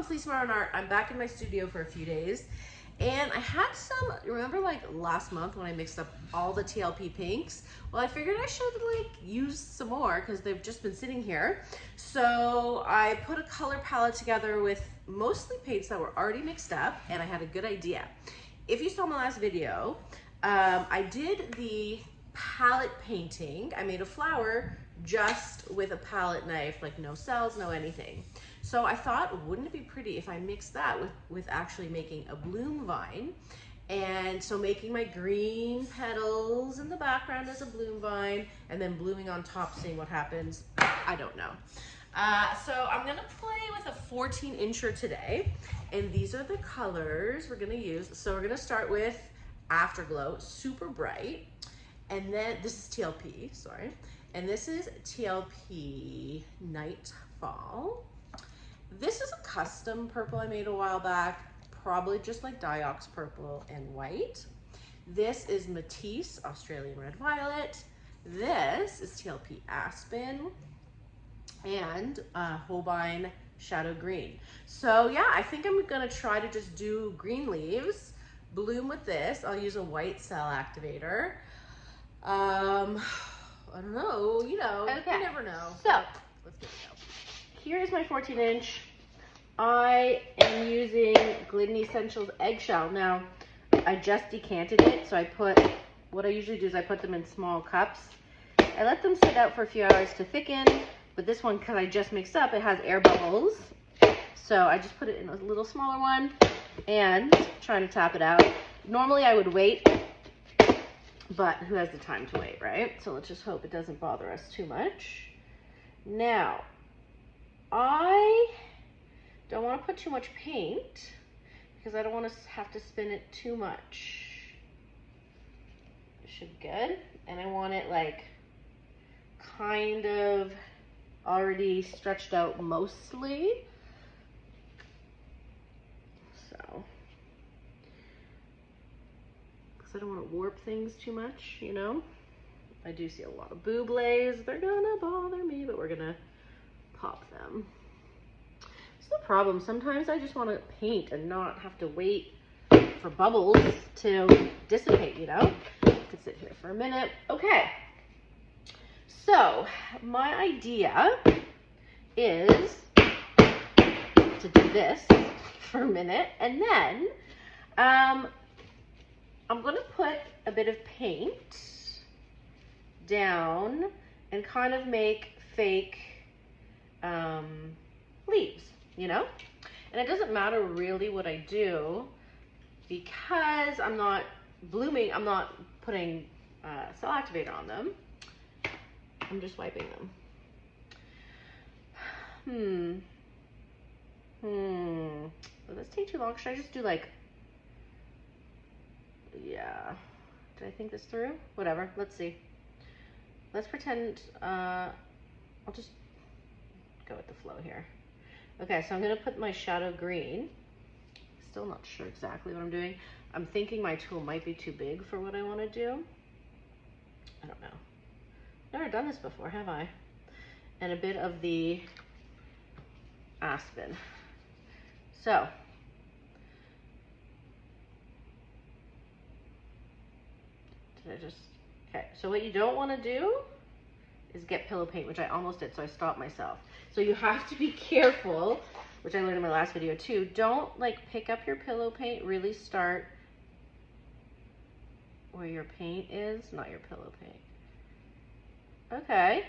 Monthly Smart on Art. I'm back in my studio for a few days, and I had some, remember like last month when I mixed up all the TLP pinks? Well, I figured I should like use some more because they've just been sitting here. So I put a color palette together with mostly paints that were already mixed up, and I had a good idea. If you saw my last video, I did the palette painting. I made a flower just with a palette knife, like no cells, no anything. So I thought, wouldn't it be pretty if I mixed that with actually making a bloom vine? And so making my green petals in the background as a bloom vine, and then blooming on top, seeing what happens. I don't know. So I'm gonna play with a 14 incher today, and these are the colors we're gonna use. So we're gonna start with Afterglow, super bright, and then this is TLP, sorry, and this is TLP Nightfall. This is a custom purple I made a while back, probably just like Diox purple and white. This is Matisse Australian Red Violet. This is TLP Aspen and Holbein Shadow Green. So yeah, I think I'm gonna try to just do green leaves, bloom with this. I'll use a white cell activator. I don't know, you know, okay. You never know. So let's give it a go. Here's my 14 inch. I am using Glidden Essentials Eggshell. Now, I just decanted it, so what I usually do is I put them in small cups. I let them sit out for a few hours to thicken, but this one, because I just mixed up, it has air bubbles. So I just put it in a little smaller one and trying to tap it out. Normally I would wait, but who has the time to wait, right? So let's just hope it doesn't bother us too much. Now, I don't want to put too much paint because I don't want to have to spin it too much. It should be good. And I want it like kind of already stretched out mostly. So, because I don't want to warp things too much, you know. I do see a lot of bublés. They're gonna bother me, but we're gonna pop them. It's the problem. Sometimes I just want to paint and not have to wait for bubbles to dissipate, you know? I could sit here for a minute. Okay. So my idea is to do this for a minute, and then I'm going to put a bit of paint down and kind of make fake leaves, you know? And it doesn't matter really what I do because I'm not blooming, I'm not putting cell activator on them. I'm just wiping them. Will this take too long? Should I just do like, yeah. Did I think this through? Whatever, let's see. Let's pretend, I'll just go with the flow here. Okay, so I'm gonna put my shadow green. Still not sure exactly what I'm doing. I'm thinking my tool might be too big for what I wanna do. I don't know. Never done this before, have I? And a bit of the Aspen. So, okay, so what you don't want to do is get pillow paint, which I almost did, so I stopped myself. So you have to be careful, which I learned in my last video too. Don't like pick up your pillow paint, really start where your paint is, not your pillow paint. Okay,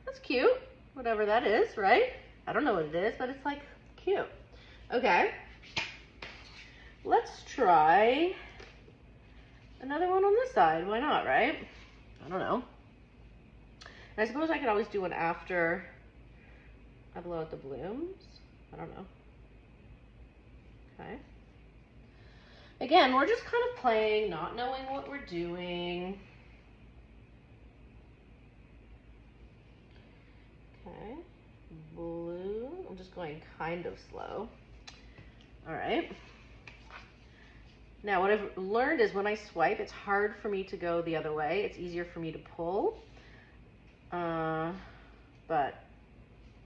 that's cute, whatever that is, right? I don't know what it is, but it's like cute. Okay, let's try another one on this side. Why not, right? I don't know. And I suppose I could always do one after I blow out the blooms. I don't know. Okay. Again, we're just kind of playing, not knowing what we're doing. Okay. Blue. I'm just going kind of slow. All right. Now, what I've learned is when I swipe, it's hard for me to go the other way. It's easier for me to pull. But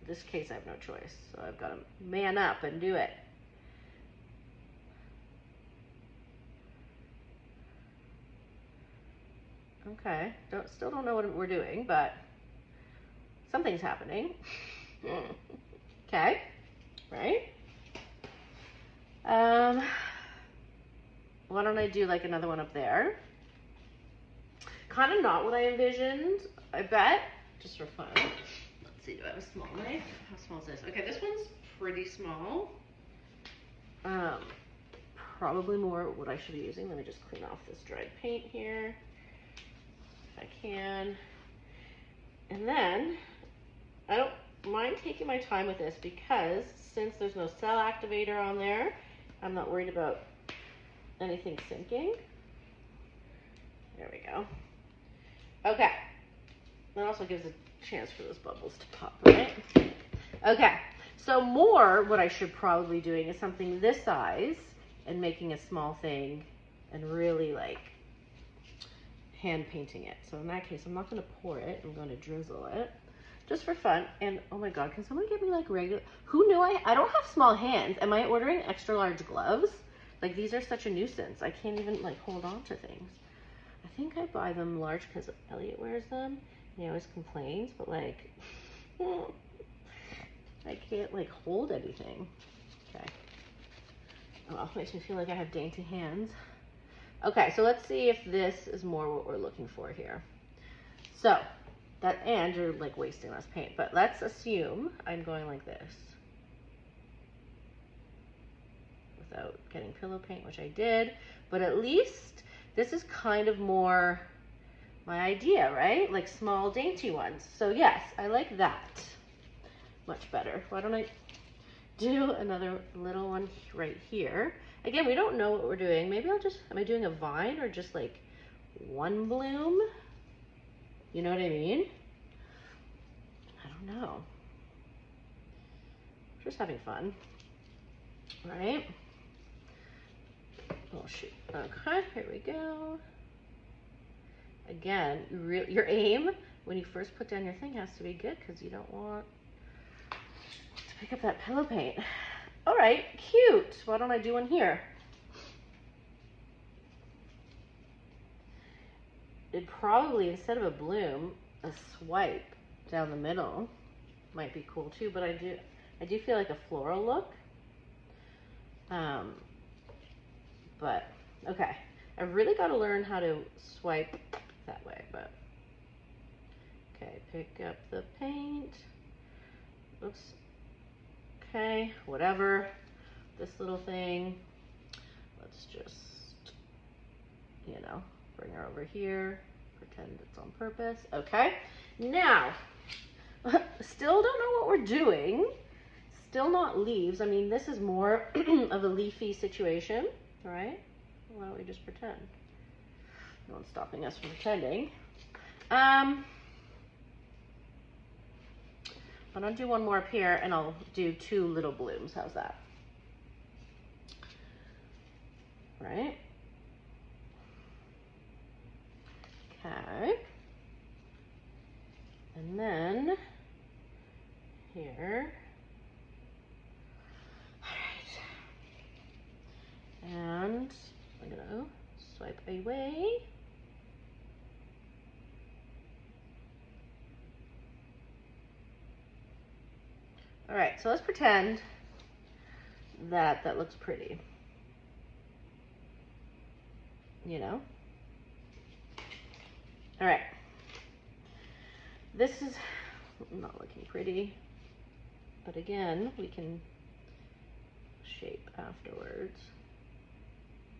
in this case, I have no choice. So I've got to man up and do it. Okay, still don't know what we're doing, but something's happening. Okay, right? Why don't I do like another one up there? Kind of not what I envisioned, I bet, just for fun. Let's see, do I have a small knife? How small is this? Okay, this one's pretty small. Probably more what I should be using. Let me just clean off this dried paint here, if I can. And then, I don't mind taking my time with this because since there's no cell activator on there, I'm not worried about anything sinking. There we go. Okay. That also gives a chance for those bubbles to pop, right? Okay. So more what I should probably be doing is something this size and making a small thing and really like hand painting it. So in that case, I'm not going to pour it. I'm going to drizzle it just for fun. And oh my God, can someone get me like regular? Who knew I don't have small hands. Am I ordering extra large gloves? Like these are such a nuisance. I can't even like hold on to things. I think I buy them large because Elliot wears them. He always complains, but like, I can't like hold anything. Okay. Oh, makes me feel like I have dainty hands. Okay, so let's see if this is more what we're looking for here. So, and you're like wasting less paint, but let's assume I'm going like this. Without getting pillow paint, which I did, but at least this is kind of more my idea, right? Like small dainty ones. So yes, I like that much better. Why don't I do another little one right here? Again, we don't know what we're doing. Maybe I'll just, am I doing a vine or just like one bloom? You know what I mean? I don't know. Just having fun, right? Oh shoot. Okay, here we go. Again, your aim when you first put down your thing has to be good because you don't want to pick up that pillow paint. All right, cute. Why don't I do one here? It'd probably, instead of a bloom, a swipe down the middle might be cool too, but I do feel like a floral look. But okay, I've really got to learn how to swipe that way, but okay, pick up the paint. Oops. Okay, whatever. This little thing, let's just, you know, bring her over here, pretend it's on purpose. Okay, now, still don't know what we're doing. Still not leaves. I mean, this is more of a leafy situation, right? Why don't we just pretend? No one's stopping us from pretending. Why don't I do one more up here and I'll do two little blooms. How's that? Right? Okay. And then here. All right. And I'm gonna swipe away. All right, so let's pretend that that looks pretty. You know? All right. This is not looking pretty, but again, we can shape afterwards,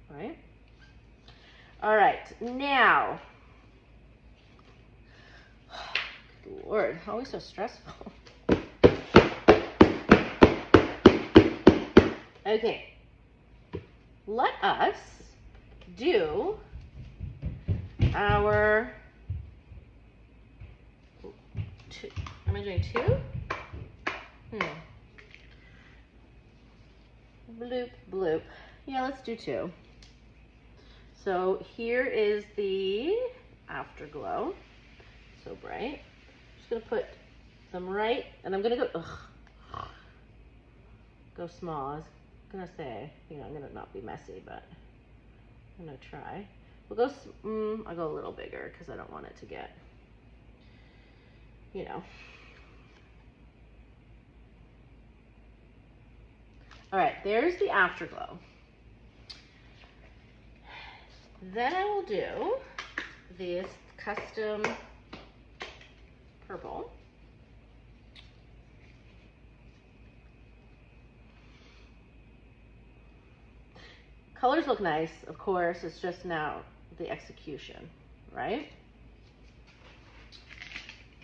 right? All right, now, good Lord, always so stressful. Okay, let us do our two. Am I doing two? Bloop, bloop. Yeah, let's do two. So here is the afterglow. So bright. I'm just gonna put them right, and I'm gonna go small. I was gonna say, you know, I'm gonna not be messy, but I'm gonna try. We'll go, I'll go a little bigger because I don't want it to get, you know. All right, there's the afterglow. Then I will do this custom purple. Colors look nice, of course, it's just now the execution, right?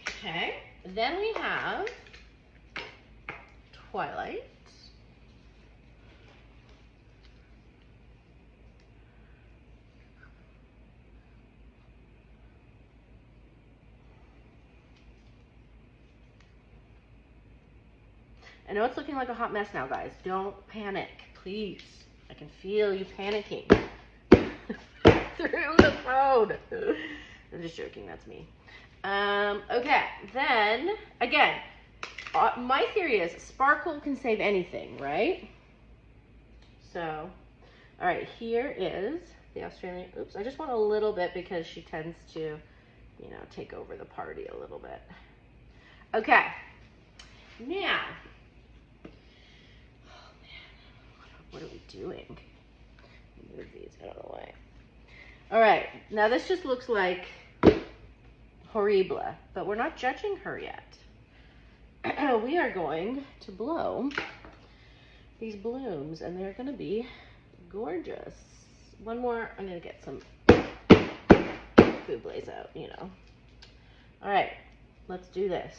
Okay, then we have Twilight. I know it's looking like a hot mess now, guys. Don't panic, please. I can feel you panicking through the phone. I'm just joking, that's me. Okay, then, again, my theory is sparkle can save anything, right? So, all right, here is the Australian, oops, I just want a little bit because she tends to, you know, take over the party a little bit. Okay, now, what are we doing? Move these out of the way. All right, now this just looks like horrible, but we're not judging her yet. We are going to blow these blooms, and they're gonna be gorgeous. One more, I'm gonna get some Bublés out, you know. All right, let's do this.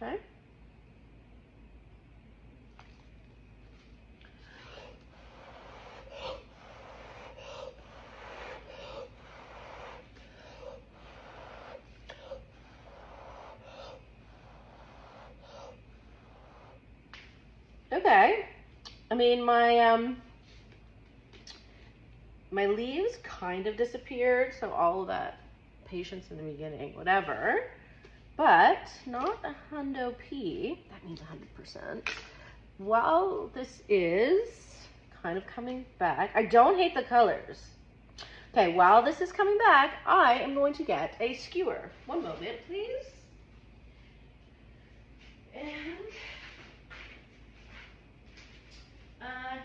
Okay. Okay. I mean, my leaves kind of disappeared, so all of that patience in the beginning, whatever. But not a hundo P. That means 100%. While this is kind of coming back, I don't hate the colors. Okay, while this is coming back, I am going to get a skewer. One moment, please. And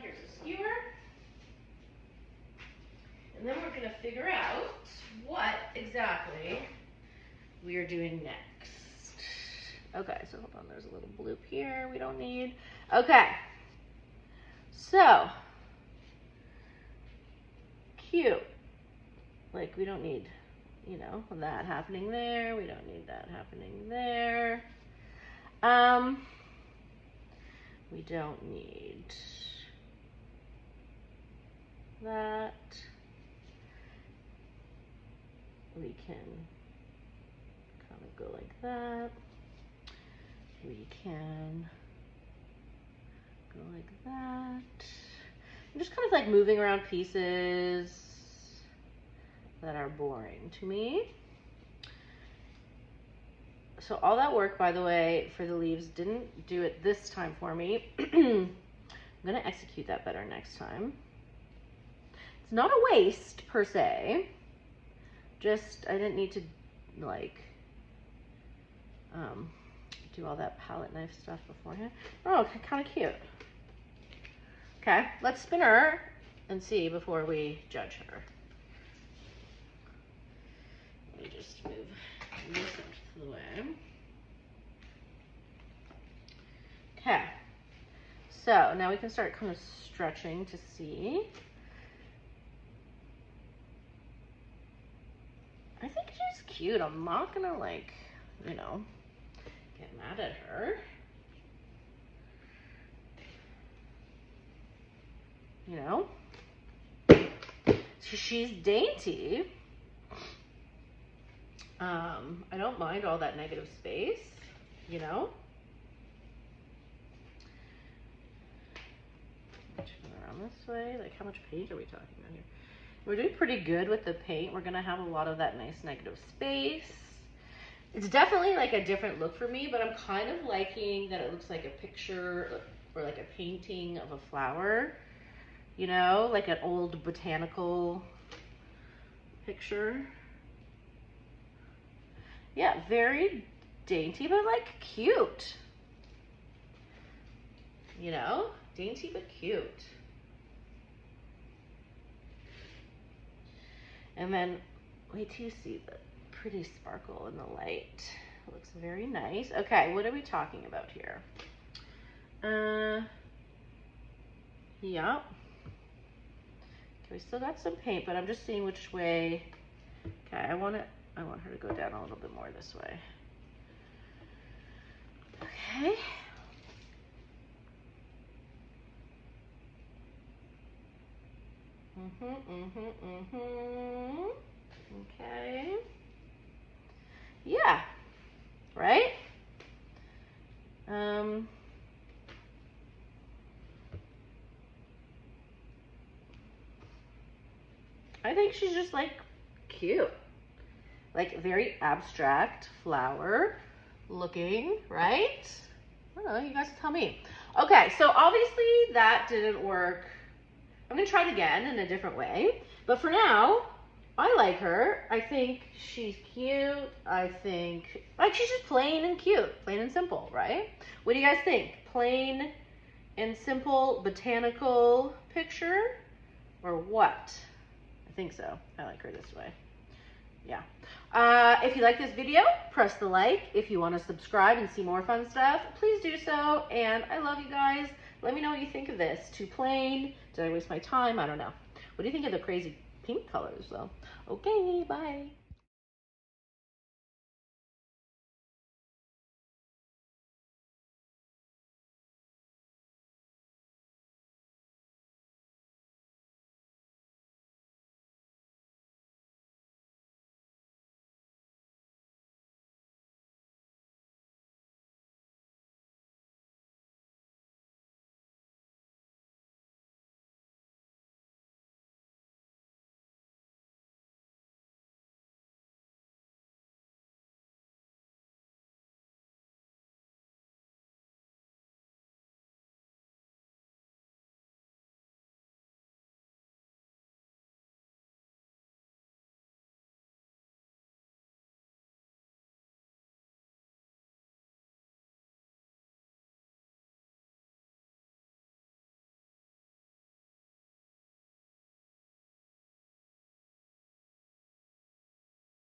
here's a skewer. And then we're going to figure out what exactly we are doing next. Okay, so hold on, there's a little bloop here we don't need. Okay, so cute. Like, we don't need, you know, that happening there. We don't need that happening there. We don't need that. We can kind of go like that. We can go like that. I'm just kind of like moving around pieces that are boring to me. So all that work, by the way, for the leaves didn't do it this time for me. I'm gonna execute that better next time. It's not a waste per se. Just, I didn't need to like do all that palette knife stuff beforehand. Oh, kind of cute. Okay, let's spin her and see before we judge her. Let me just move this out of the way. Okay, so now we can start kind of stretching to see. I think she's cute. I'm not gonna, like, you know, get mad at her. You know? She's dainty. I don't mind all that negative space, you know? Turn around down this way. Like, how much paint are we talking about here? We're doing pretty good with the paint. We're gonna have a lot of that nice negative space. It's definitely like a different look for me, but I'm kind of liking that it looks like a picture or like a painting of a flower, you know, like an old botanical picture. Yeah, very dainty, but like cute. You know, dainty but cute. And then wait till you see the pretty sparkle in the light. It looks very nice. Okay, what are we talking about here? Yeah. Okay, we still got some paint, but I'm just seeing which way. Okay, I want her to go down a little bit more this way. Okay. Okay. Yeah. Right? I think she's just like cute. Like very abstract flower looking, right? I don't know, you guys tell me. Okay, so obviously that didn't work. I'm gonna try it again in a different way. But for now, I like her. I think she's cute. I think, like, she's just plain and cute, plain and simple, right? What do you guys think? Plain and simple botanical picture or what? I think so. I like her this way. Yeah. If you like this video, press the like. If you want to subscribe and see more fun stuff, please do so. And I love you guys. Let me know what you think of this. Too plain? Did I waste my time? I don't know. What do you think of the crazy pink colors though? Okay, bye.